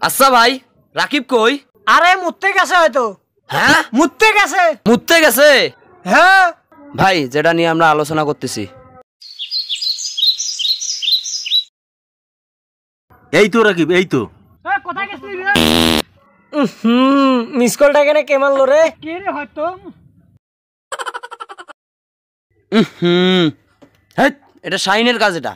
আচ্ছা ভাই, রাকিব কই? আরে মুততে গেছে হয়তো। হ্যাঁ, মুততে গেছে। মুততে গেছে? হ্যাঁ ভাই, যেটা নিয়ে আমরা আলোচনা করতেছি। এই তো রাকিব, এই তো। কোথায় গেছিলি রে? মিস কলটা কেন কে মারলো রে? কে রে হয়তো? হ্যাঁ, এটা শাইনের কাজ। এটা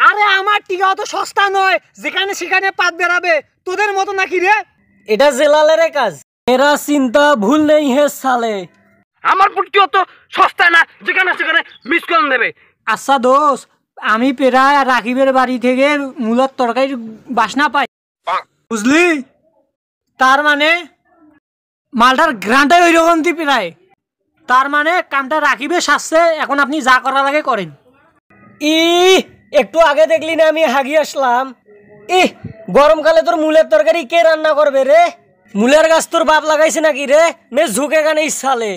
আরে আমার টিকা অত সস্তা নয়, যেখানে সেখানে পাত বেরাবে। তোদের মতো নাকি রে? এটা জেলালের কাজ। মেরা চিন্তা ভুল নেই হে সালে। আমার পুটকি অত সস্তা না, যেখানে সেখানে মিস কল নেবে। আচ্ছা দোষ, আমি প্রায় রাকিবের বাড়ি থেকে মূলার তরকারির বাসনা পাই, বুঝলি? তার মানে মালটার গ্রান্টাই ওই রকম প্রায়। তার মানে কামটা রাকিবে সাজছে, এখন আপনি যা করা লাগে করেন। একটু আগে দেখলি না আমি হাগি আসলাম। গরমকালে তোর মূলের তরকারি কে রান্না করবে রে? মূলের গাছ তোর বাপ লাগাইছে নাকি রে? মে ঝুঁকে গানে ইচ্ছালে।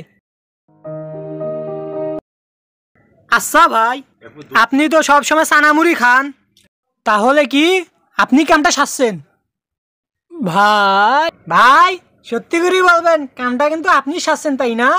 আচ্ছা ভাই, আপনি তো সবসময় সানামুড়ি খান, তাহলে কি আপনি কামটা সাজছেন? ভাই ভাই সত্যি করে বলবেন, কামটা কিন্তু আপনি সাজছেন, তাই না?